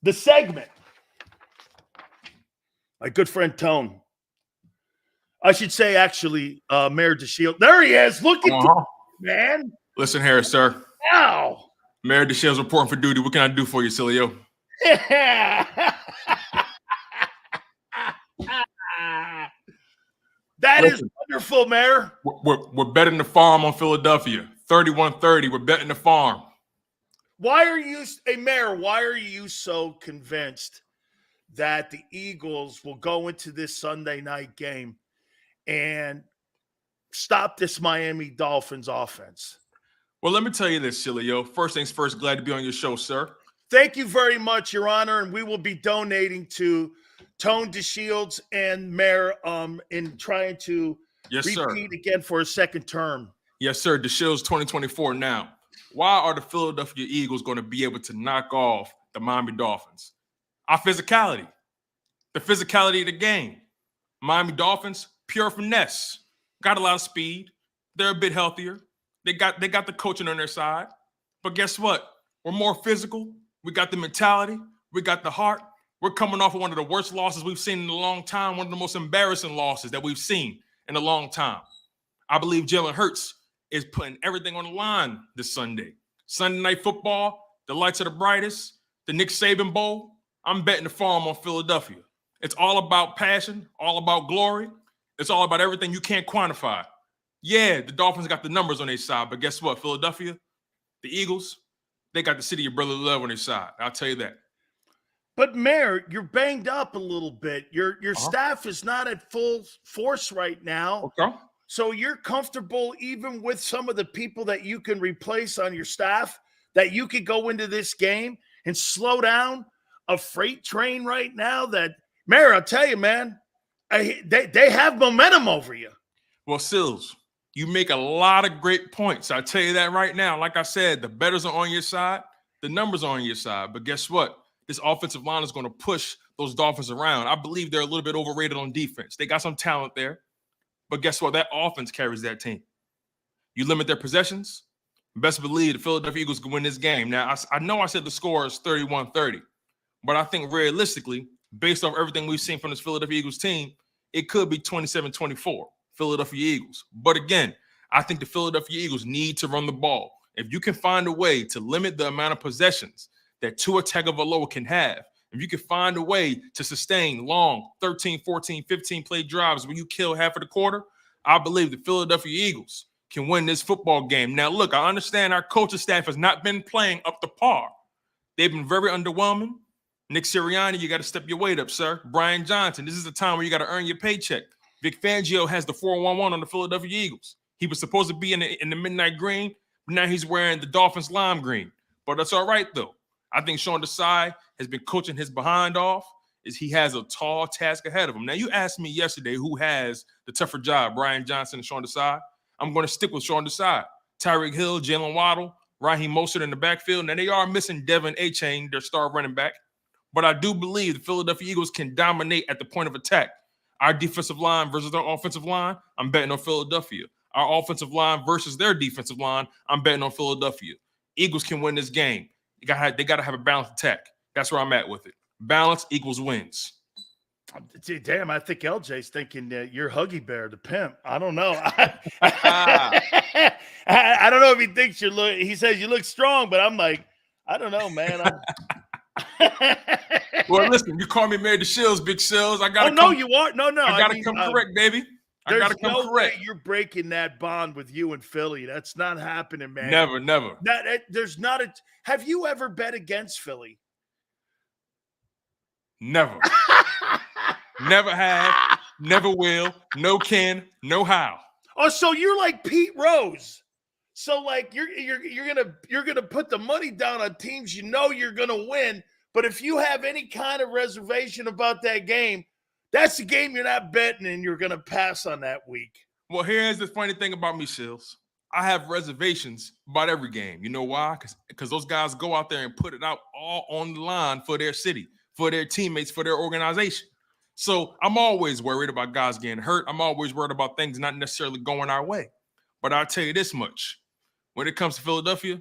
the segment. My good friend Tone. I should say, actually, Mayor DeShields. There he is. Look at you, man. Listen here, sir. Ow. Mayor DeShields reporting for duty. What can I do for you, Sileo? That is wonderful, Mayor. We're betting the farm on Philadelphia. 31-30. We're betting the farm. Why are you, Mayor, why are you so convinced that the Eagles will go into this Sunday night game and stop this Miami Dolphins offense? Well, let me tell you this, Sileo. First things first, glad to be on your show, sir. Thank you very much, Your Honor, and we will be donating to Tone DeShields and Mayor in trying to repeat again for a second term. Yes, sir. DeShields 2024 now. Why are the Philadelphia Eagles going to be able to knock off the Miami Dolphins? Our physicality. The physicality of the game. Miami Dolphins, pure finesse. Got a lot of speed. They're a bit healthier. They got the coaching on their side. But guess what? We're more physical. We got the mentality. We got the heart. We're coming off of one of the worst losses we've seen in a long time, one of the most embarrassing losses that we've seen in a long time. I believe Jalen Hurts is putting everything on the line this Sunday. Sunday Night Football, the lights are the brightest, the Nick Saban Bowl. I'm betting the farm on Philadelphia. It's all about passion, all about glory. It's all about everything you can't quantify. Yeah, the Dolphins got the numbers on their side, but guess what? Philadelphia, the Eagles, they got the city of brotherly love on their side. I'll tell you that. But, Mayor, you're banged up a little bit. Your staff is not at full force right now. Okay. So you're comfortable even with some of the people that you can replace on your staff, that you could go into this game and slow down a freight train right now that, Mayor, I'll tell you, man, they have momentum over you. Well, Sills, you make a lot of great points. I'll tell you that right now. Like I said, the bettors are on your side. The numbers are on your side. But guess what? This offensive line is going to push those Dolphins around. I believe they're a little bit overrated on defense. They got some talent there. But guess what? That offense carries that team. You limit their possessions, best believe the Philadelphia Eagles can win this game. Now, I know I said the score is 31-30, but I think realistically, based off everything we've seen from this Philadelphia Eagles team, it could be 27-24, Philadelphia Eagles. But again, I think the Philadelphia Eagles need to run the ball. If you can find a way to limit the amount of possessions that Tua Tagovailoa can have, if you can find a way to sustain long 13, 14, 15 play drives when you kill half of the quarter, I believe the Philadelphia Eagles can win this football game. Now, look, I understand our coaching staff has not been playing up to par. They've been very underwhelming. Nick Sirianni, you got to step your weight up, sir. Brian Johnson, this is the time where you got to earn your paycheck. Vic Fangio has the 4-1-1 on the Philadelphia Eagles. He was supposed to be in the midnight green, but now he's wearing the Dolphins lime green. But that's all right, though. I think Sean Desai has been coaching his behind off. He has a tall task ahead of him. Now, you asked me yesterday who has the tougher job, Brian Johnson and Sean Desai. I'm going to stick with Sean Desai. Tyreek Hill, Jalen Waddle, Raheem Mostert in the backfield. Now, they are missing Devin Achane, their star running back. But I do believe the Philadelphia Eagles can dominate at the point of attack. Our defensive line versus their offensive line, I'm betting on Philadelphia. Our offensive line versus their defensive line, I'm betting on Philadelphia. Eagles can win this game. They got to have a balanced attack. That's where I'm at with it. Balance equals wins. Damn, I think LJ's thinking that you're Huggy Bear, the pimp. I don't know. I don't know if he thinks he says you look strong, but I'm like, I don't know, man. Well, listen, you call me Mayor DeShields, Big Shells. I got to no, you are. No. I got to come correct, baby. I got to come correct. Way you're breaking that bond with you and Philly. That's not happening, man. Never. There's not a. Have you ever bet against Philly? Never. Never have. Never will. No can. No how. Oh, so you're like Pete Rose. So like you're gonna put the money down on teams you know you're gonna win, but if you have any kind of reservation about that game, that's the game you're not betting and you're gonna pass on that week. Well, here's the funny thing about me, Shills. I have reservations about every game. You know why? Because those guys go out there and put it out all on the line for their city, for their teammates, for their organization. So I'm always worried about guys getting hurt. I'm always worried about things not necessarily going our way. But I'll tell you this much. When it comes to Philadelphia,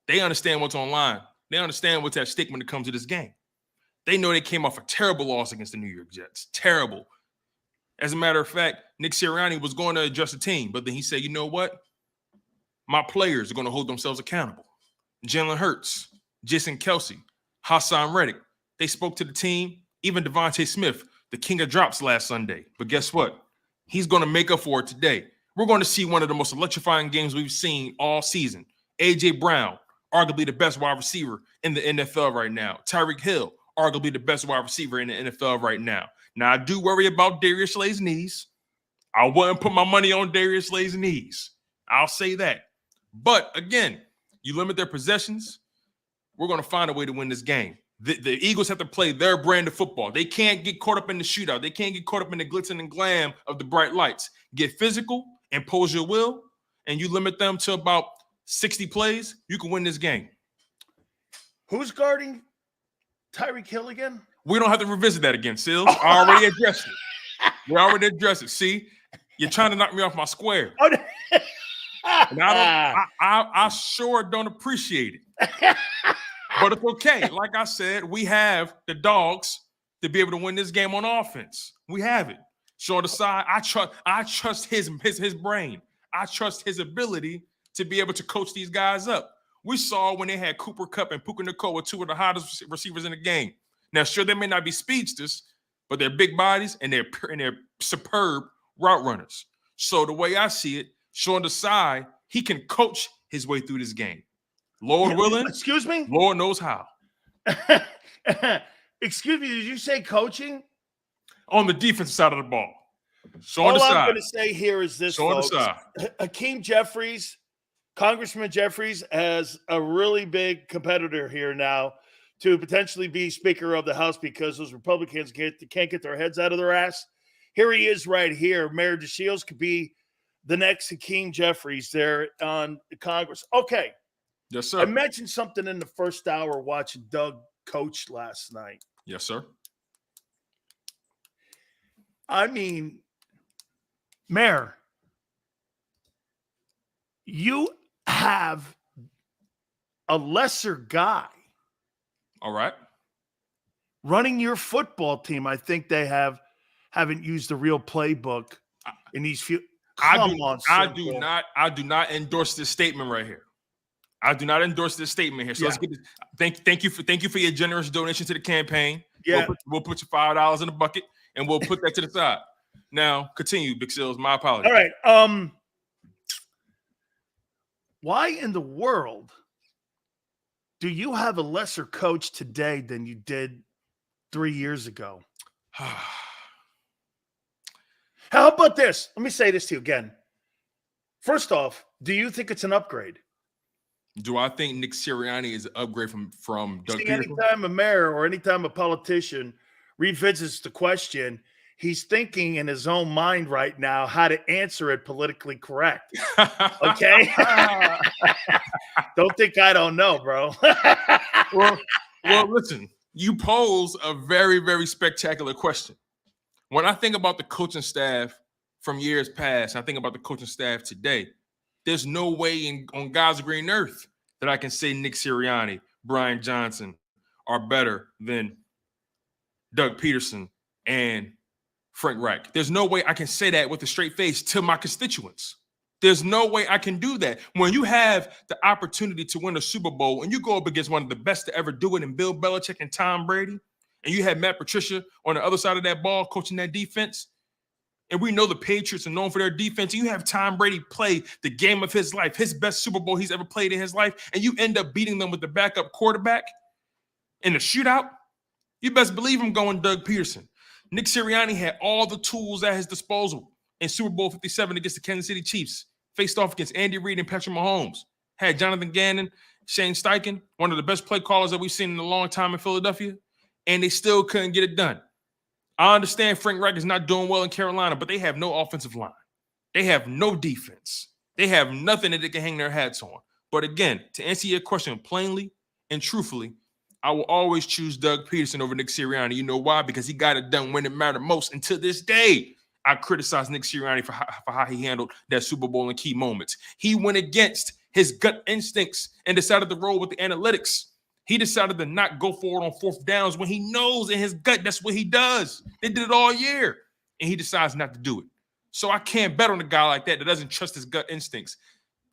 they understand what's on line. They understand what's at stake when it comes to this game. They know they came off a terrible loss against the New York Jets. Terrible. As a matter of fact, Nick Sirianni was going to adjust the team, but then he said, you know what? My players are going to hold themselves accountable. Jalen Hurts, Jason Kelsey, Hassan Reddick, they spoke to the team. Even Devontae Smith, the king of drops last Sunday. But guess what? He's going to make up for it today. We're going to see one of the most electrifying games we've seen all season. A.J. Brown, arguably the best wide receiver in the NFL right now. Tyreek Hill, arguably the best wide receiver in the NFL right now. Now, I do worry about Darius Slay's knees. I wouldn't put my money on Darius Slay's knees. I'll say that. But, again, you limit their possessions, we're going to find a way to win this game. The Eagles have to play their brand of football. They can't get caught up in the shootout. They can't get caught up in the glitz and glam of the bright lights. Get physical, impose your will, and you limit them to about 60 plays, you can win this game. Who's guarding Tyreek Hill again? We don't have to revisit that again, Sills. I already addressed it. We already addressed it. See, you're trying to knock me off my square. And I sure don't appreciate it. But it's okay. Like I said, we have the dogs to be able to win this game on offense. We have it. Sean Desai, I trust his brain. I trust his ability to be able to coach these guys up. We saw when they had Cooper Kupp and Puka Nacua, two of the hottest receivers in the game. Now, sure, they may not be speedsters, but they're big bodies and they're superb route runners. So the way I see it, Sean Desai, he can coach his way through this game. Lord willing. Excuse me? Lord knows how. Excuse me, did you say coaching? On the defensive side of the ball. All I'm going to say here is this, folks. Hakeem Jeffries, Congressman Jeffries, has a really big competitor here now to potentially be Speaker of the House because those Republicans can't get their heads out of their ass. Here he is right here. Mayor DeShields could be the next Hakeem Jeffries there on the Congress. Okay. Yes, sir. I mentioned something in the first hour watching Doug coach last night. Yes, sir. I mean, Mayor, you have a lesser guy. All right. Running your football team. I think they haven't used the real playbook in these few. I do not endorse this statement right here. I do not endorse this statement here. So let's get this. Thank you for your generous donation to the campaign. Yeah. We'll put your $5 in the bucket and we'll put that to the side. Now, continue, Big Sills. My apologies. All right. Why in the world do you have a lesser coach today than you did 3 years ago? How about this? Let me say this to you again. First off, do you think it's an upgrade? Do I think Nick Sirianni is an upgrade from Doug Peterson? Anytime a mayor or anytime a politician revisits the question, he's thinking in his own mind right now how to answer it politically correct. Okay? Don't think I don't know, bro. well, listen, you pose a very, very spectacular question. When I think about the coaching staff from years past, I think about the coaching staff today, there's no way on God's green earth that I can say Nick Sirianni, Brian Johnson are better than Doug Peterson and Frank Reich. There's no way I can say that with a straight face to my constituents. There's no way I can do that. When you have the opportunity to win a Super Bowl and you go up against one of the best to ever do it in Bill Belichick and Tom Brady, and you have Matt Patricia on the other side of that ball coaching that defense, and we know the Patriots are known for their defense, and you have Tom Brady play the game of his life, his best Super Bowl he's ever played in his life, and you end up beating them with the backup quarterback in the shootout, you best believe I'm going Doug Peterson. Nick Sirianni had all the tools at his disposal in Super Bowl 57 against the Kansas City Chiefs, faced off against Andy Reid and Patrick Mahomes, had Jonathan Gannon, Shane Steichen, one of the best play callers that we've seen in a long time in Philadelphia, and they still couldn't get it done. I understand Frank Reich is not doing well in Carolina, but they have no offensive line. They have no defense. They have nothing that they can hang their hats on. But again, to answer your question plainly and truthfully, I will always choose Doug Peterson over Nick Sirianni. You know why? Because he got it done when it mattered most. And to this day, I criticize Nick Sirianni for how he handled that Super Bowl in key moments. He went against his gut instincts and decided to roll with the analytics. He decided to not go forward on 4th downs when he knows in his gut that's what he does. They did it all year, and he decides not to do it. So I can't bet on a guy like that doesn't trust his gut instincts.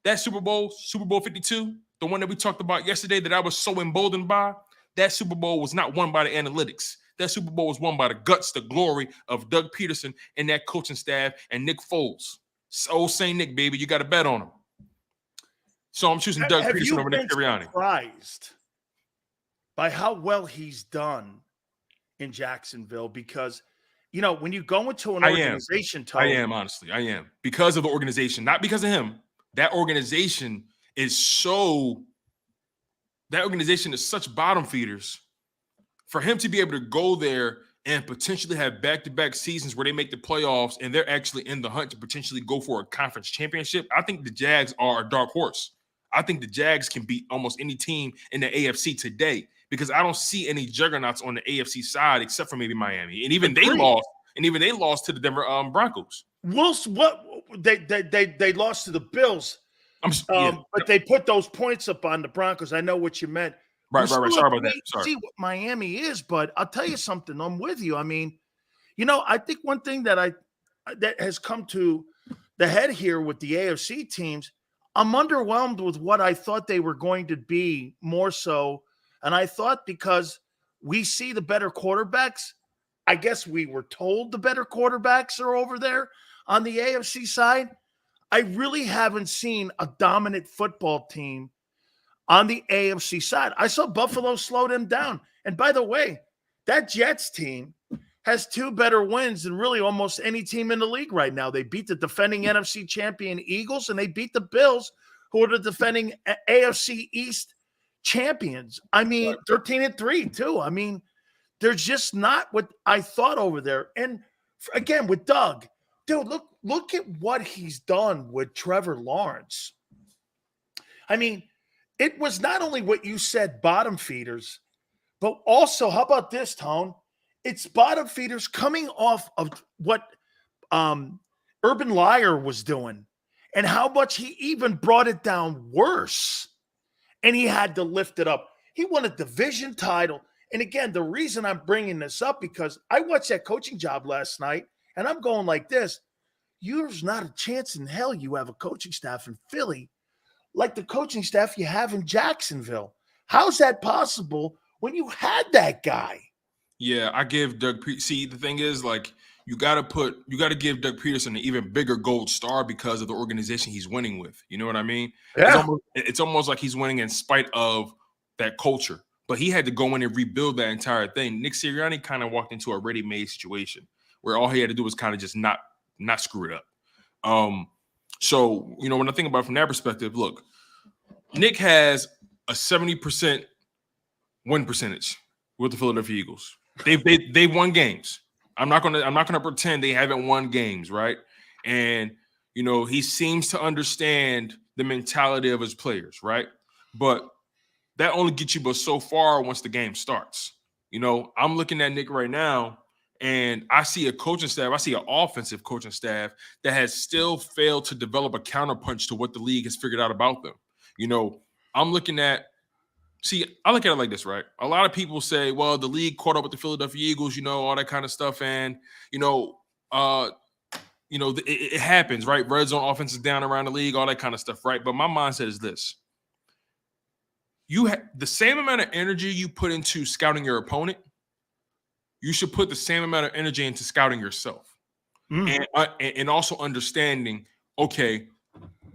That Super Bowl 52, the one that we talked about yesterday that I was so emboldened by, that Super Bowl was not won by the analytics. That Super Bowl was won by the guts, the glory of Doug Peterson and that coaching staff and Nick Foles. So St. Nick, baby, you got to bet on him. So I'm choosing Doug Peterson over Nick Sirianni. Surprised by how well he's done in Jacksonville? Because, you know, when you go into an organization, I am, honestly. I am. Because of the organization, not because of him. That organization is such bottom feeders. For him to be able to go there and potentially have back-to-back seasons where they make the playoffs and they're actually in the hunt to potentially go for a conference championship, I think the Jags are a dark horse. I think the Jags can beat almost any team in the AFC today because I don't see any juggernauts on the AFC side except for maybe Miami. And even they lost to the Denver Broncos. They lost to the Bills. But they put those points up on the Broncos. I know what you meant. Right. Sorry about that. Sorry. See what Miami is, but I'll tell you something. I'm with you. I mean, you know, I think one thing that has come to the head here with the AFC teams, I'm underwhelmed with what I thought they were going to be more so. And I thought because we see the better quarterbacks, I guess we were told the better quarterbacks are over there on the AFC side. I really haven't seen a dominant football team on the AFC side. I saw Buffalo slow them down. And by the way, that Jets team has 2 better wins than really almost any team in the league right now. They beat the defending NFC champion Eagles, and they beat the Bills, who are the defending AFC East champions. I mean, 13-3 too. I mean, they're just not what I thought over there. And again, with Doug, dude, look at what he's done with Trevor Lawrence. I mean, it was not only what you said, bottom feeders, but also, how about this, Tone? It's bottom feeders coming off of what Urban Liar was doing and how much he even brought it down worse. And he had to lift it up. He won a division title. And again, the reason I'm bringing this up because I watched that coaching job last night and I'm going like this. There's not a chance in hell you have a coaching staff in Philly like the coaching staff you have in Jacksonville. How's that possible when you had that guy? Yeah, I give Doug. See, the thing is, like, you got to give Doug Peterson an even bigger gold star because of the organization he's winning with. You know what I mean? Yeah. It's almost like he's winning in spite of that culture. But he had to go in and rebuild that entire thing. Nick Sirianni kind of walked into a ready-made situation where all he had to do was kind of just not screw it up. So, you know, when I think about it from that perspective, look, Nick has a 70% win percentage with the Philadelphia Eagles. They've won games. I'm not gonna pretend they haven't won games, right? And you know, he seems to understand the mentality of his players, right? But that only gets you but so far once the game starts. You know, I'm looking at Nick right now, and I see a coaching staff, I see an offensive coaching staff that has still failed to develop a counterpunch to what the league has figured out about them. You know, I'm looking at, I look at it like this, right? A lot of people say, well, the league caught up with the Philadelphia Eagles, you know, all that kind of stuff. And, it happens, right? Red zone offense is down around the league, all that kind of stuff, right? But my mindset is this. You have the same amount of energy you put into scouting your opponent, you should put the same amount of energy into scouting yourself. And also understanding, okay,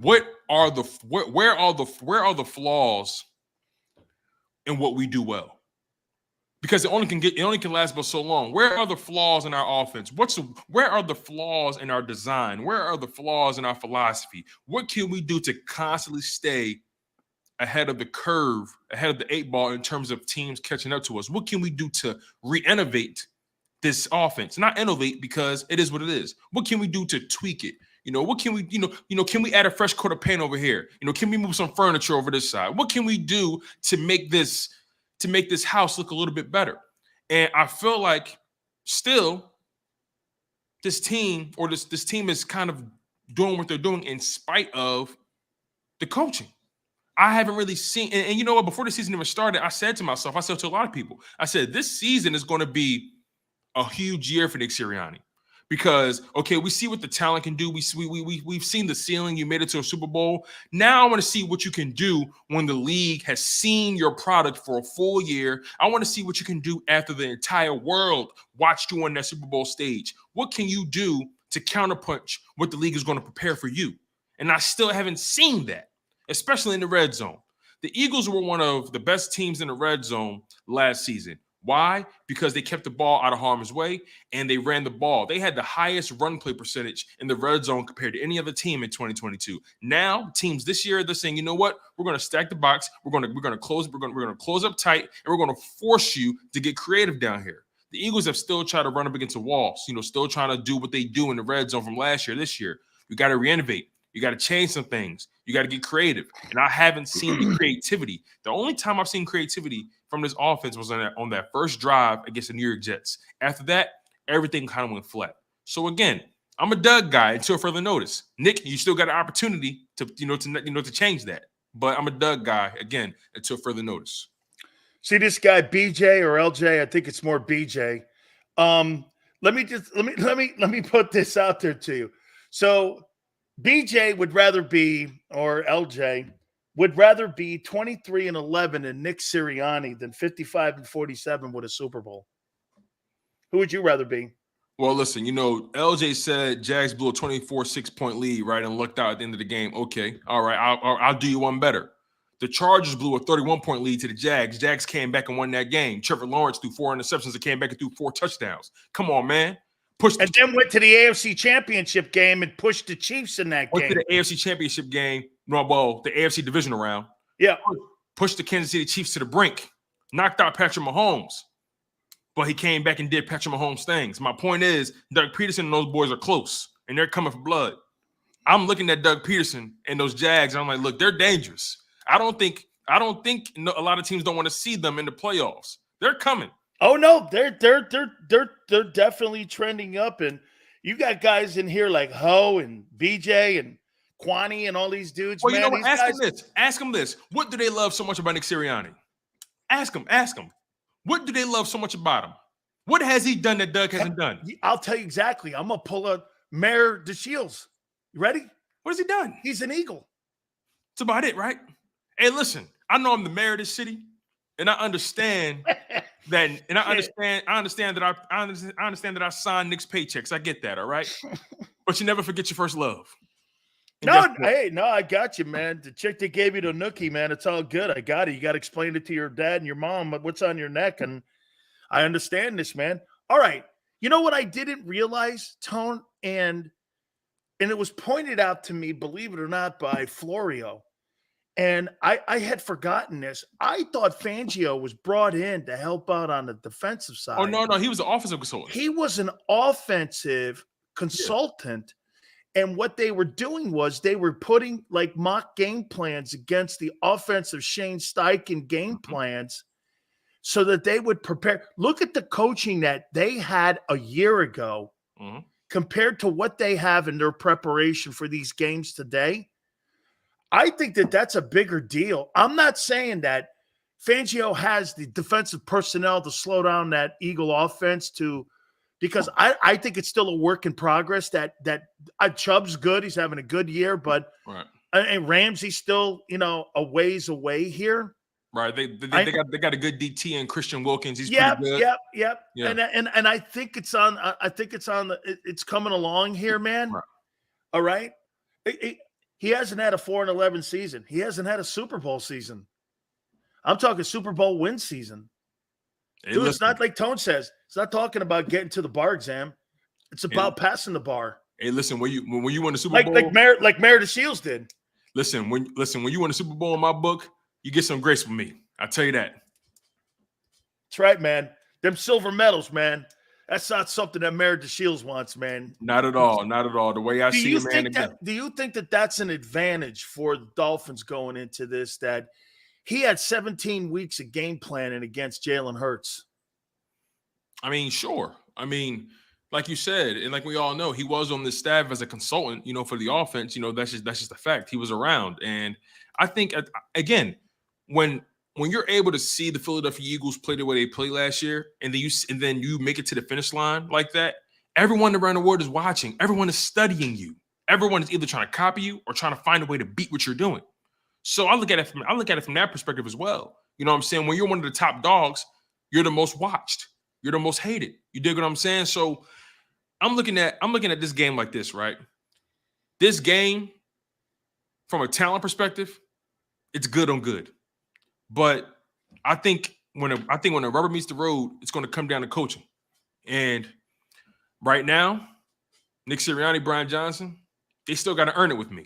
where are the flaws in what we do well? Because it only can last but so long. Where are the flaws in our offense? Where are the flaws in our design? Where are the flaws in our philosophy? What can we do to constantly stay ahead of the curve, ahead of the 8 ball in terms of teams catching up to us? What can we do to re-innovate this offense? Not innovate, because it is what it is. What can we do to tweak it? You know, what can we, can we add a fresh coat of paint over here? You know, can we move some furniture over this side? What can we do to make this house look a little bit better? And I feel like still this team is kind of doing what they're doing in spite of the coaching. I haven't really seen, and you know what? Before the season even started, I said to myself, I said to a lot of people, I said, this season is going to be a huge year for Nick Sirianni. Because, okay, we see what the talent can do. We've seen the ceiling. You made it to a Super Bowl. Now I want to see what you can do when the league has seen your product for a full year. I want to see what you can do after the entire world watched you on that Super Bowl stage. What can you do to counterpunch what the league is going to prepare for you? And I still haven't seen that, especially in the red zone. The Eagles were one of the best teams in the red zone last season. Why? Because they kept the ball out of harm's way and they ran the ball. They had the highest run play percentage in the red zone compared to any other team in 2022. Now, teams this year, they're saying, you know what? We're going to stack the box. We're going to close up tight, and we're going to force you to get creative down here. The Eagles have still tried to run up against the walls, still trying to do what they do in the red zone from last year, this year. You got to reinnovate. You got to change some things. You got to get creative. And I haven't seen the creativity. The only time I've seen creativity from this offense was on that first drive against the New York Jets. After that, everything kind of went flat. So again, I'm a Doug guy until further notice. Nick, you still got an opportunity to change that. But I'm a Doug guy again until further notice. See this guy BJ or LJ? I think it's more BJ. Let me put this out there to you. So BJ would rather be, or LJ would rather be 23-11 and Nick Sirianni than 55-47 with a Super Bowl. Who would you rather be? Well, listen, LJ said Jags blew a 24-6 point lead, right, and looked out at the end of the game. Okay, all right, I'll do you one better. The Chargers blew a 31-point lead to the Jags. Jags came back and won that game. Trevor Lawrence threw 4 interceptions and came back and threw 4 touchdowns. Come on, man. Then went to the AFC Championship game and pushed the Chiefs in that game. Went to the AFC Championship game. Well, the AFC divisional round. Yeah. Pushed the Kansas City Chiefs to the brink. Knocked out Patrick Mahomes. But he came back and did Patrick Mahomes things. My point is, Doug Peterson and those boys are close, and they're coming for blood. I'm looking at Doug Peterson and those Jags, and I'm like, look, they're dangerous. I don't think a lot of teams don't want to see them in the playoffs. They're coming. Oh no, they're definitely trending up, and you got guys in here like Ho and BJ and Kwani and all these dudes. Well, man, you know what? Ask them this. What do they love so much about Nick Sirianni? Ask them. What do they love so much about him? What has he done that Doug hasn't done? I'll tell you exactly. I'm gonna pull up Mayor DeShields. You ready? What has he done? He's an Eagle. That's about it, right? Hey, listen, I know I'm the mayor of this city, and I understand that, and I understand that I signed Nick's paychecks. I get that, all right? But you never forget your first love. And I got you, man. The chick that gave you the nookie, man, it's all good. I got it. You got to explain it to your dad and your mom, what's on your neck, and I understand this, man. All right. You know what I didn't realize, Tone, and it was pointed out to me, believe it or not, by Florio. And I had forgotten this. I thought Fangio was brought in to help out on the defensive side. Oh, no. He was an offensive consultant. He was an offensive consultant. Yeah. And what they were doing was they were putting like mock game plans against the offensive Shane Steichen game plans so that they would prepare. Look at the coaching that they had a year ago compared to what they have in their preparation for these games today. I think that that's a bigger deal. I'm not saying that Fangio has the defensive personnel to slow down that Eagle offense because I think it's still a work in progress. That Chubb's good. He's having a good year, but and Ramsey's still, a ways away here. Right. They got a good DT and Christian Wilkins. He's pretty good. Yep. Yeah. And I think it's on. It's coming along here, man. Right. All right. He hasn't had a 4-11 season. He hasn't had a Super Bowl season. I'm talking Super Bowl win season. Hey, dude, it's not like Tone says. It's not talking about getting to the bar exam. It's about passing the bar. Hey, listen, when you win the Super Bowl, like Mayor DeShields did. Listen, when you win the Super Bowl in my book, you get some grace from me. I tell you that. That's right, man. Them silver medals, man. That's not something that Mayor DeShields wants, man. Not at all. Not at all. The way I see it, man. Do you think that that's an advantage for the Dolphins going into this, that he had 17 weeks of game planning against Jalen Hurts? I mean, sure. I mean, like you said, and like we all know, he was on the staff as a consultant, for the offense. That's just a fact. He was around, and I think again, when you're able to see the Philadelphia Eagles play the way they played last year, and then you make it to the finish line like that, everyone around the world is watching. Everyone is studying you. Everyone is either trying to copy you or trying to find a way to beat what you're doing. So I look at it from that perspective as well. You know what I'm saying? When you're one of the top dogs, you're the most watched. You're the most hated. You dig what I'm saying? So I'm looking at this game like this, right? This game, from a talent perspective, it's good on good. But I think when the rubber meets the road, it's going to come down to coaching. And right now, Nick Sirianni, Brian Johnson, they still got to earn it with me.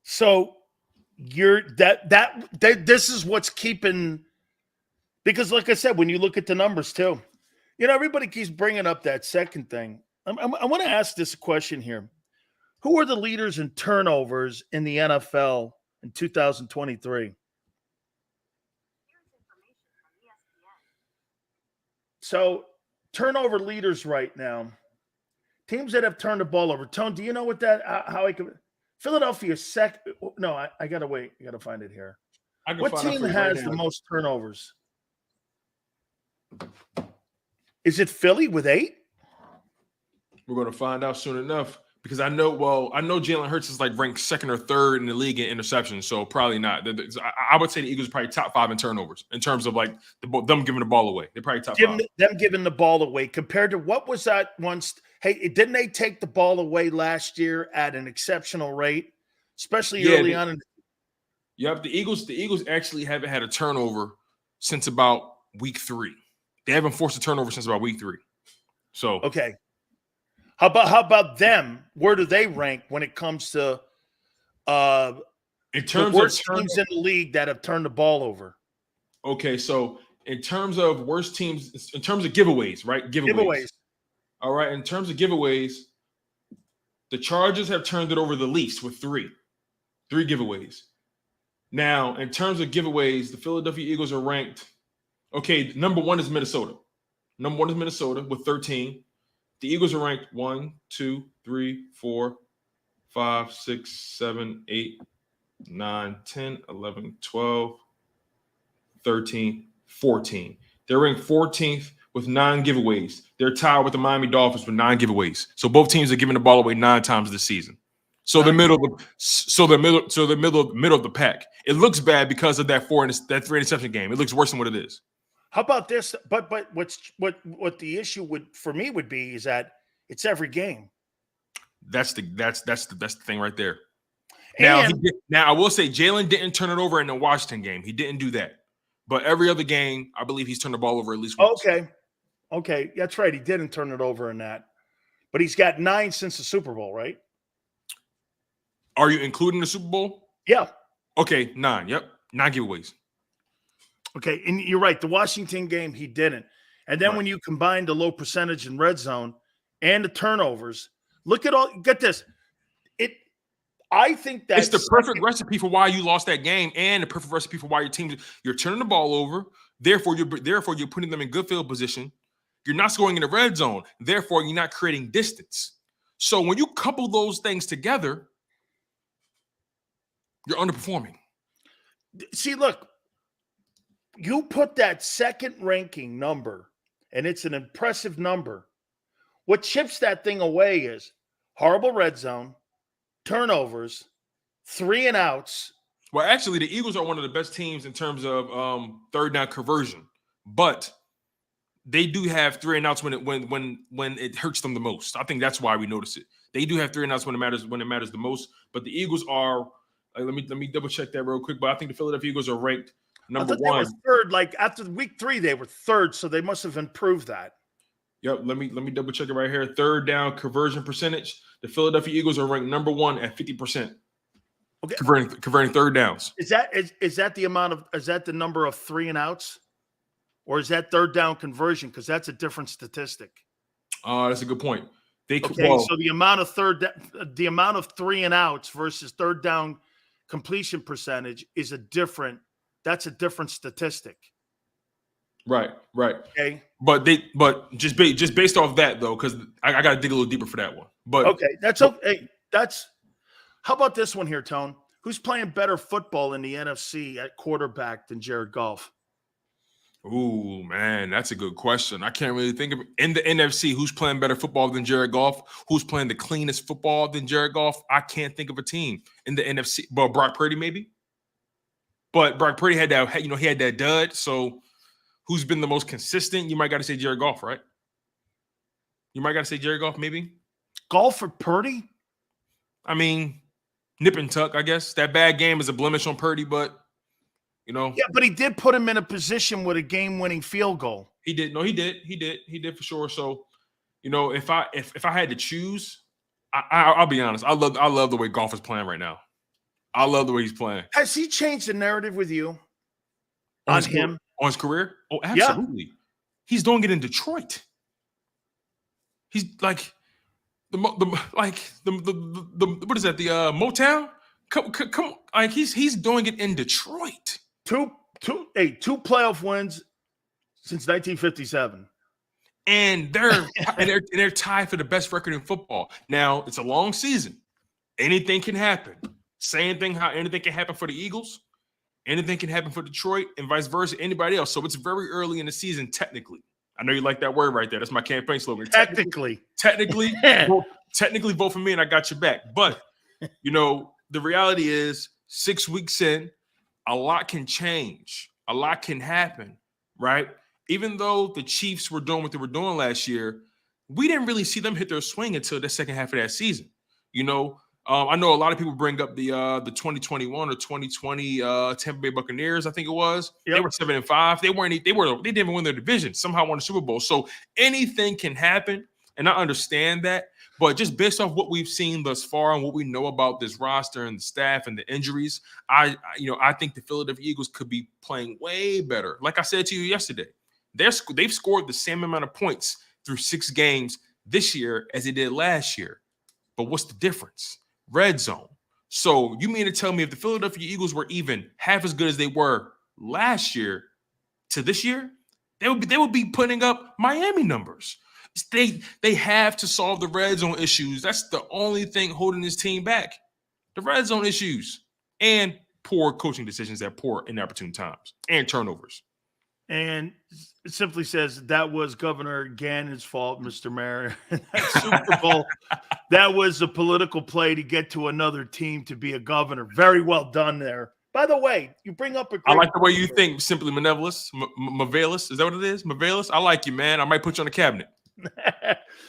So this is what's keeping, because like I said, when you look at the numbers too, everybody keeps bringing up that second thing. I want to ask this question here. Who are the leaders in turnovers in the NFL in 2023? So turnover leaders right now, teams that have turned the ball over. Tone, do you know what how I could? Philadelphia second. No, I gotta wait. I gotta find it here. What team has the most turnovers? Is it Philly with 8? We're going to find out soon enough, because I know Jalen Hurts is like ranked second or third in the league in interceptions, so probably not. I would say the Eagles are probably top 5 in turnovers in terms of like them giving the ball away. They're probably top 5. Them giving the ball away compared to what was that once? Hey, didn't they take the ball away last year at an exceptional rate, especially early on? Yep, the Eagles actually haven't had a turnover since about week 3. They haven't forced a turnover since about week 3. So okay, how about them? Where do they rank when it comes to in terms the worst of teams in the league that have turned the ball over? Okay, so in terms of worst teams, in terms of giveaways, right? Giveaways. All right, in terms of giveaways, the Chargers have turned it over the least with 3 giveaways. Now, in terms of giveaways, the Philadelphia Eagles are ranked. Okay, number 1 is Minnesota. Number 1 is Minnesota with 13. The Eagles are ranked 1, 2, 3, 4, 5, 6, 7, 8, 9, 10, 11, 12, 13, 14. They're ranked 14th with 9 giveaways. They're tied with the Miami Dolphins with 9 giveaways. So both teams are giving the ball away 9 times this season. So the middle of the pack. It looks bad because of that 3 interception game. It looks worse than what it is. How about this? But what the issue for me would be is that it's every game. That's the thing right there. Now I will say Jalen didn't turn it over in the Washington game. He didn't do that. But every other game, I believe he's turned the ball over at least once. Okay, that's right. He didn't turn it over in that. But he's got 9 since the Super Bowl, right? Are you including the Super Bowl? Yeah. Okay, 9. Yep, 9 giveaways. Okay, and you're right. The Washington game, he didn't. And then when you combine the low percentage in red zone and the turnovers, get this. I think that's the perfect recipe for why you lost that game, and the perfect recipe for why you're turning the ball over. Therefore, you're putting them in good field position. You're not scoring in the red zone. Therefore, you're not creating distance. So when you couple those things together, you're underperforming. See, look, you put that second ranking number, and it's an impressive number. What chips that thing away is horrible red zone, turnovers, 3 and outs. Well, actually, the Eagles are one of the best teams in terms of third down conversion, but they do have 3 and outs when it hurts them the most. I think that's why we notice it. They do have 3 and outs when it matters the most. But the Eagles are. Let me double check that real quick. But I think the Philadelphia Eagles are ranked number 1. They were third. Like after week 3, they were third, so they must have improved that. Yep. Let me double check it right here. Third down conversion percentage. The Philadelphia Eagles are ranked number 1 at 50%. Okay. Converting third downs. Is that the number of 3 and outs? Or is that third down conversion? Because that's a different statistic. That's a good point. So the amount of 3 and outs versus third down completion percentage is a different statistic. Right. Okay. But just based off that though, because I got to dig a little deeper for that one. But Okay, that's okay. How about this one here, Tone? Who's playing better football in the NFC at quarterback than Jared Goff? ooh, man, that's a good question. I can't really think of in the NFC who's playing better football than Jared Goff, who's playing the cleanest football than Jared Goff. I can't think of a team in the NFC. Well, Brock Purdy maybe, but Brock Purdy had that. He had that dud. So who's been the most consistent? You might got to say Jared Goff, right? You might got to say Jared Goff, maybe. Golf or Purdy? I mean, nip and tuck, I guess. That bad game is a blemish on Purdy, but Yeah, but he did put him in a position with a game-winning field goal. He did. No, he did. He did for sure. So, if I had to choose, I'll be honest. I love the way Goff is playing right now. I love the way he's playing. Has he changed the narrative with you On his career? Oh, absolutely. Yeah. He's doing it in Detroit. He's like the what is that? The Motown? Come like he's doing it in Detroit. Two playoff wins since 1957. And they're tied for the best record in football. Now, it's a long season. Anything can happen. Same thing how anything can happen for the Eagles. Anything can happen for Detroit and vice versa, anybody else. So it's very early in the season, technically. I know you like that word right there. That's my campaign slogan. Technically, vote for me and I got your back. But, the reality is 6 weeks in, a lot can change. A lot can happen, right? Even though the Chiefs were doing what they were doing last year, we didn't really see them hit their swing until the second half of that season. I know a lot of people bring up the 2021 or 2020 Tampa Bay Buccaneers, I think it was. Yep. They were 7-5. They didn't even win their division. Somehow won the Super Bowl. So anything can happen, and I understand that. But just based off what we've seen thus far and what we know about this roster and the staff and the injuries, I think the Philadelphia Eagles could be playing way better. Like I said to you yesterday, they've scored the same amount of points through 6 games this year as they did last year. But what's the difference? Red zone. So you mean to tell me if the Philadelphia Eagles were even half as good as they were last year to this year, they would be putting up Miami numbers. They have to solve the red zone issues. That's the only thing holding this team back. The red zone issues and poor coaching decisions at poor inopportune times and turnovers. And it simply says that was Governor Gannon's fault, Mr. Mayor. That Super Bowl, that was a political play to get to another team to be a governor. Very well done there. By the way, you bring up a great I like the way you think, simply Manevolus. Mavelis. Is that what it is? Mavelis? I like you, man. I might put you on the cabinet.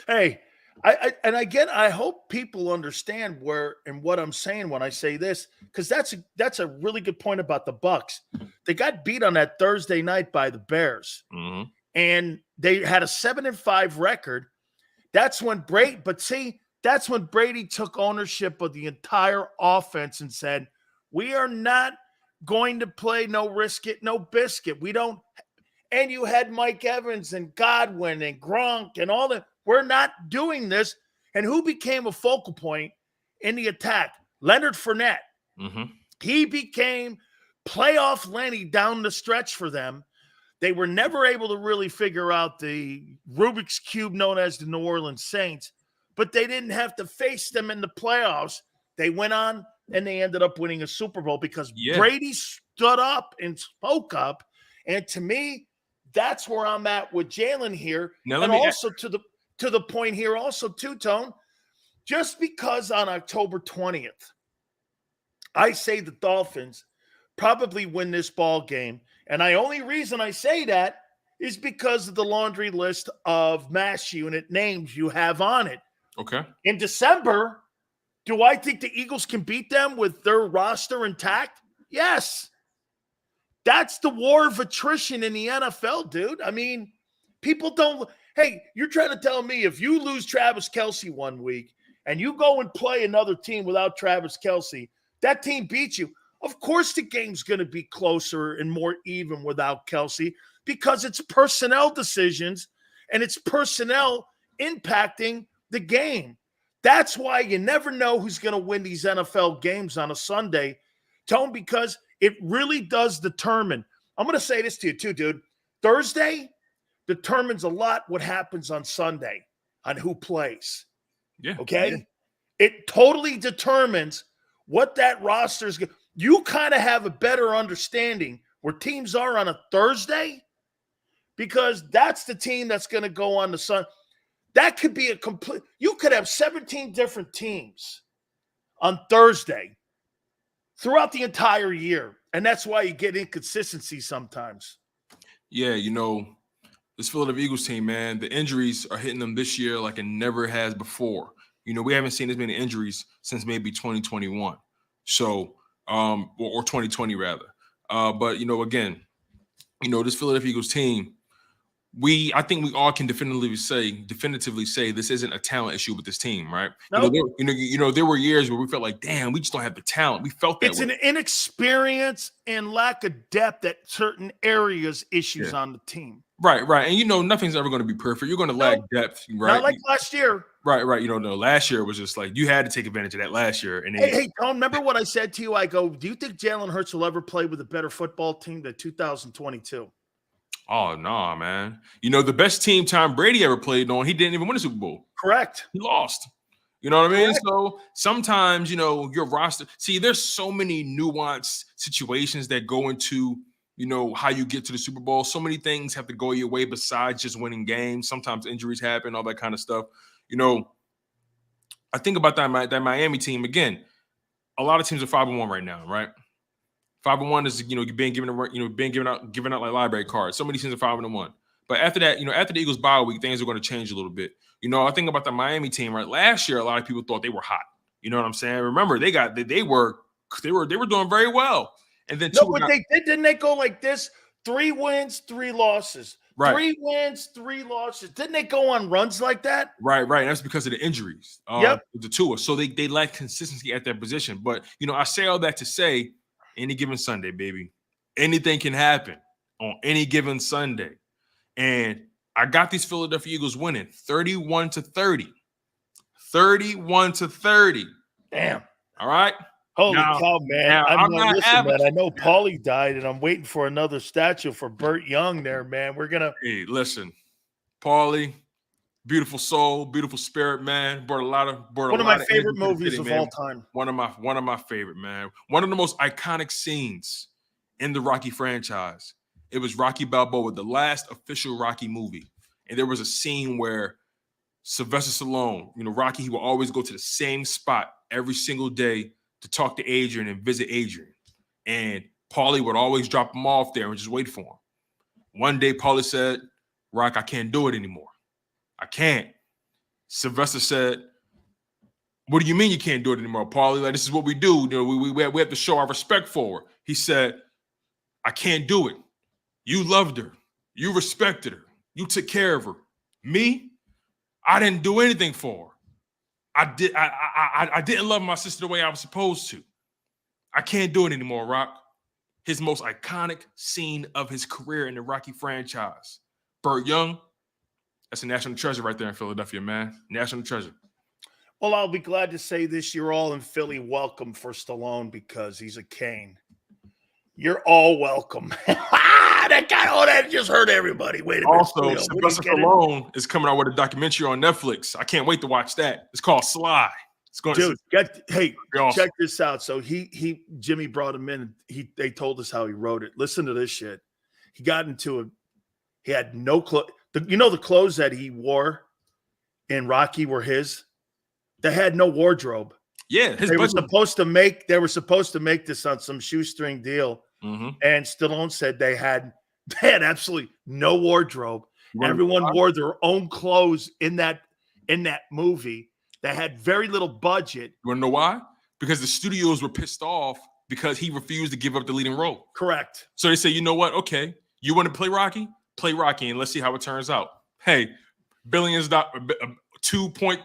Hey, I hope people understand where and what I'm saying when I say this, because that's a really good point about the Bucs. They got beat on that Thursday night by the Bears, and they had a 7-5 record. That's when Brady took ownership of the entire offense and said, "We are not going to play no risk it, no biscuit. We don't." And you had Mike Evans and Godwin and Gronk and all that. We're not doing this. And who became a focal point in the attack? Leonard Fournette. He became playoff Lenny down the stretch for them. They were never able to really figure out the Rubik's Cube known as the New Orleans Saints, but they didn't have to face them in the playoffs. They went on and they ended up winning a Super Bowl because Brady stood up and spoke up. And to me, that's where I'm at with Jalen here. Now, and also to the point here also too, Tone, just because on October 20th, I say the Dolphins probably win this ball game. And the only reason I say that is because of the laundry list of mass unit names you have on it. Okay. In December, do I think the Eagles can beat them with their roster intact? Yes. That's the war of attrition in the NFL, dude. I mean, people don't – hey, you're trying to tell me if you lose Travis Kelce one week and you go and play another team without Travis Kelce, that team beats you. Of course the game's going to be closer and more even without Kelce because it's personnel decisions and it's personnel impacting the game. That's why you never know who's going to win these NFL games on a Sunday, Tone, because – it really does determine. I'm going to say this to you too, dude. Thursday determines a lot what happens on Sunday on who plays. Yeah. Okay. Yeah. It totally determines what that roster is. You kind of have a better understanding where teams are on a Thursday because that's the team that's going to go on the Sun. That could be a complete, you could have 17 different teams on Thursday throughout the entire year. And that's why you get inconsistency sometimes. Yeah, this Philadelphia Eagles team, man, the injuries are hitting them this year like it never has before. We haven't seen as many injuries since maybe 2021. So, or 2020 rather. But again, this Philadelphia Eagles team, I think we all can definitively say this isn't a talent issue with this team, right? Nope. There were years where we felt like, damn, we just don't have the talent. We felt that it's an inexperience and lack of depth at certain areas issues on the team. Right. And nothing's ever going to be perfect. You're going to lack depth, right? Not like last year. Right. No, last year was just like you had to take advantage of that last year. And hey, Tom, remember what I said to you? I go, do you think Jalen Hurts will ever play with a better football team than 2022? Oh, no, man. The best team Tom Brady ever played on, he didn't even win a Super Bowl. Correct. He lost. You know what I mean? Correct. So sometimes, your roster, there's so many nuanced situations that go into, how you get to the Super Bowl. So many things have to go your way besides just winning games. Sometimes injuries happen, all that kind of stuff. I think about that Miami team again. A lot of teams are 5-1 right now, right? 5-1 is being given out like library cards. So many teams are 5-1. But after that, after the Eagles bye week, things are going to change a little bit. I think about the Miami team, right? Last year, a lot of people thought they were hot. You know what I'm saying? Remember, they were doing very well. And then didn't they go like this? 3 wins, 3 losses. Right. 3 wins, 3 losses. Didn't they go on runs like that? Right. And that's because of the injuries. Yep. The Tua. So they lack consistency at that position. But I say all that to say, any given Sunday, baby, anything can happen on any given Sunday. And I got these Philadelphia Eagles winning 31-30. 31-30. Damn. All right. Holy cow, man. Now, I'm not man, I know Paulie died, and I'm waiting for another statue for Burt Young there, man. We're going to. Hey, listen, Paulie, beautiful soul, beautiful spirit, man. One of my favorite movies of all time. One of my favorite, man. One of the most iconic scenes in the Rocky franchise. It was Rocky Balboa, the last official Rocky movie. And there was a scene where Sylvester Stallone, Rocky, he would always go to the same spot every single day to talk to Adrian and visit Adrian. And Paulie would always drop him off there and just wait for him. One day, Paulie said, Rock, I can't do it anymore. I can't. Sylvester said, what do you mean you can't do it anymore, Paulie? Like, this is what we do. We have to show our respect for her. He said, I can't do it. You loved her. You respected her. You took care of her. Me, I didn't do anything for her. I didn't love my sister the way I was supposed to. I can't do it anymore, Rock. His most iconic scene of his career in the Rocky franchise. Burt Young, that's a national treasure right there in Philadelphia, man. National treasure. Well, I'll be glad to say this. You're all in Philly welcome for Stallone because he's a Kane. You're all welcome. That just hurt everybody. Wait a minute. Also, Sylvester Stallone is coming out with a documentary on Netflix. I can't wait to watch that. It's called Sly. It's going Dude, awesome. Check this out. So Jimmy brought him in. They told us how he wrote it. Listen to this shit. He had no clothes. The clothes that he wore in Rocky were his. They had no wardrobe. Yeah, they were supposed to make this on some shoestring deal. Mm-hmm. And Stallone said they had absolutely no wardrobe. Everyone wore their own clothes in that movie. They had very little budget. You want to know why? Because the studios were pissed off because he refused to give up the leading role. Correct. So they say, you know what? Okay, you want to play Rocky? Play Rocky, and let's see how it turns out. Hey, billions, $2.3,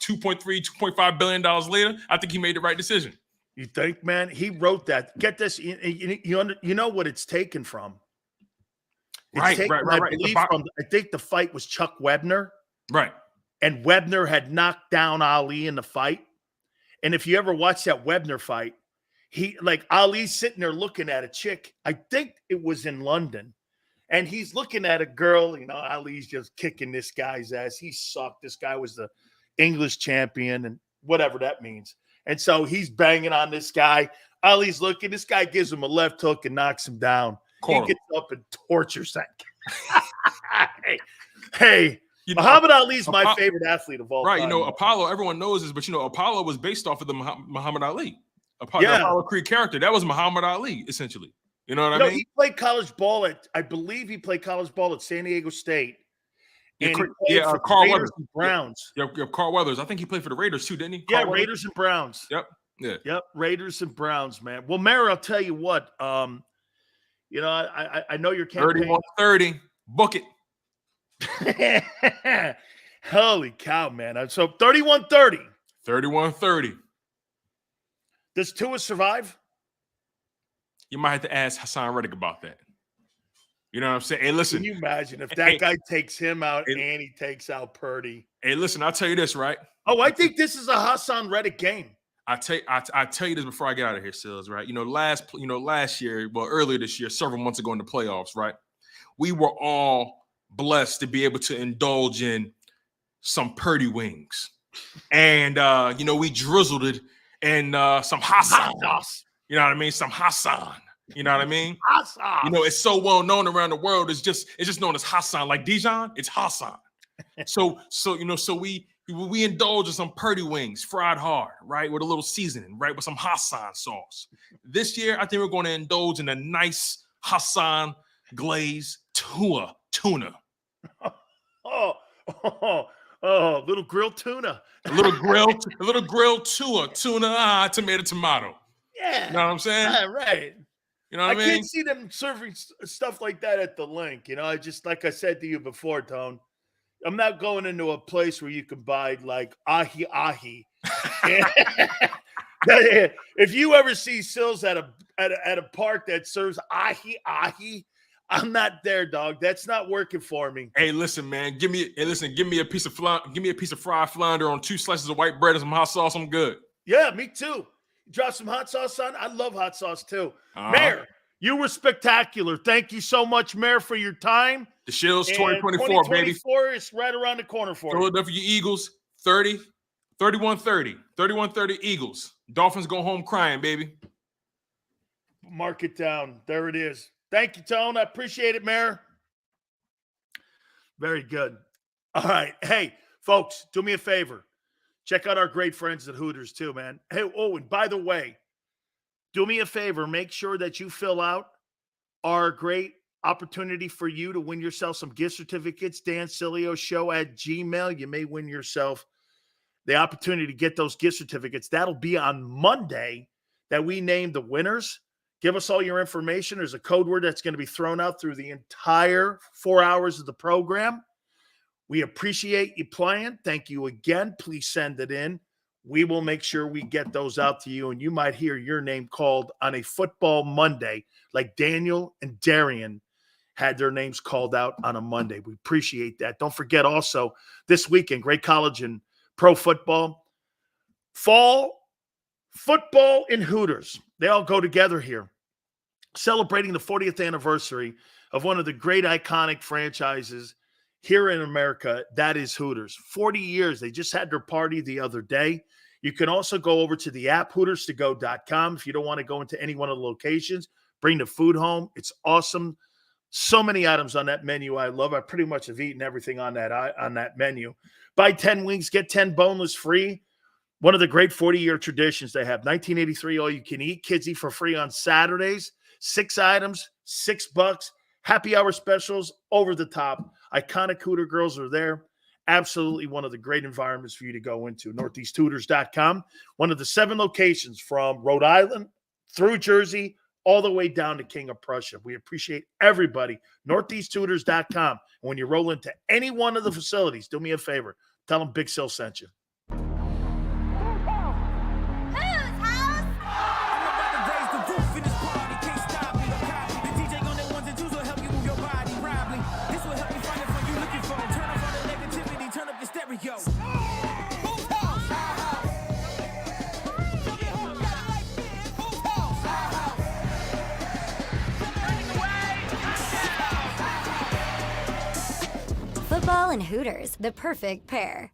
$2.5 billion later, I think he made the right decision. You think, man? He wrote that. Get this. You know what it's taken from? Right. I think the fight was Chuck Webner. Right. And Webner had knocked down Ali in the fight. And if you ever watch that Webner fight, Ali's sitting there looking at a chick. I think it was in London. And he's looking at a girl, Ali's just kicking this guy's ass. He sucked. This guy was the English champion and whatever that means. And so he's banging on this guy. Ali's looking. This guy gives him a left hook and knocks him down. He gets up and tortures that guy. hey, Muhammad Ali's my favorite athlete of all time. Right, Apollo, everyone knows this, but Apollo was based off of the Muhammad Ali. The Apollo Creed character. That was Muhammad Ali, essentially. You know what I mean? He played college ball I believe he played college ball at San Diego State. And for Carl Weathers. And Browns. Yeah, Carl Weathers. I think he played for the Raiders too, didn't he? Yeah, Raiders and Browns. Yep. Yeah. Yep. Raiders and Browns, man. Well, Mayor, I'll tell you what. I know your campaign. 31-30. Book it. Holy cow, man. So 31-30. 31-30. Does Tua survive? You might have to ask Hassan Reddick about that. You know what I'm saying? Hey, listen. Can you imagine if that guy takes him out and he takes out Purdy? Hey, listen, I'll tell you this, right? Oh, I think this is a Hassan Reddick game. I tell you this before I get out of here, Sills, right? Last year, earlier this year, several months ago in the playoffs, right? We were all blessed to be able to indulge in some Purdy wings. And we drizzled it in some Hassan sauce. You know what I mean? Some Hassan. You know what I mean? Hassan. It's so well known around the world. It's just known as Hassan. Like Dijon, it's Hassan. So we indulge in some Purdy wings, fried hard, right, with a little seasoning, right, with some Hassan sauce. This year, I think we're going to indulge in a nice Hassan glazed tuna. Little grilled tuna. A little grilled tuna, tomato. Yeah. You know what I'm saying? Yeah, right. You know what I mean? I can't see them serving stuff like that at the link. I just, like I said to you before, Tone, I'm not going into a place where you can buy like ahi. If you ever see Sills at a park that serves ahi, I'm not there, dog. That's not working for me. Hey, listen, man. Give me a piece of fried flounder on 2 slices of white bread and some hot sauce. I'm good. Yeah, me too. Drop some hot sauce on. I love hot sauce too. Mayor, you were spectacular. Thank you so much, Mayor, for your time. DeShields 2024, baby. 2024 is right around the corner for you. Philadelphia Eagles 31-30. 31-30 Eagles. Dolphins go home crying, baby. Mark it down. There it is. Thank you, Tone. I appreciate it, Mayor. Very good. All right. Hey, folks, do me a favor. Check out our great friends at Hooters too, man. Hey, and by the way, do me a favor. Make sure that you fill out our great opportunity for you to win yourself some gift certificates. Dan Sileo Show at Gmail. You may win yourself the opportunity to get those gift certificates. That'll be on Monday that we name the winners. Give us all your information. There's a code word that's going to be thrown out through the entire 4 hours of the program. We appreciate you playing. Thank you again. Please send it in. We will make sure we get those out to you, and you might hear your name called on a football Monday, like Daniel and Darian had their names called out on a Monday. We appreciate that. Don't forget also this weekend, great college and pro football, fall football in Hooters. They all go together here, celebrating the 40th anniversary of one of the great iconic franchises here in America. That is Hooters. 40 years. They just had their party the other day. You can also go over to the app, HootersToGo.com. If you don't want to go into any one of the locations, bring the food home. It's awesome. So many items on that menu I love. I pretty much have eaten everything on that menu. Buy 10 wings, get 10 boneless free. One of the great 40-year traditions they have. 1983, all you can eat. Kids eat for free on Saturdays. 6 items, $6. Happy hour specials, over the top. Iconic Hooter girls are there. Absolutely one of the great environments for you to go into. NortheastHooters.com. One of the 7 locations from Rhode Island through Jersey, all the way down to King of Prussia. We appreciate everybody. NortheastHooters.com. And when you roll into any one of the facilities, do me a favor. Tell them Big Sil sent you. Ball and Hooters, the perfect pair.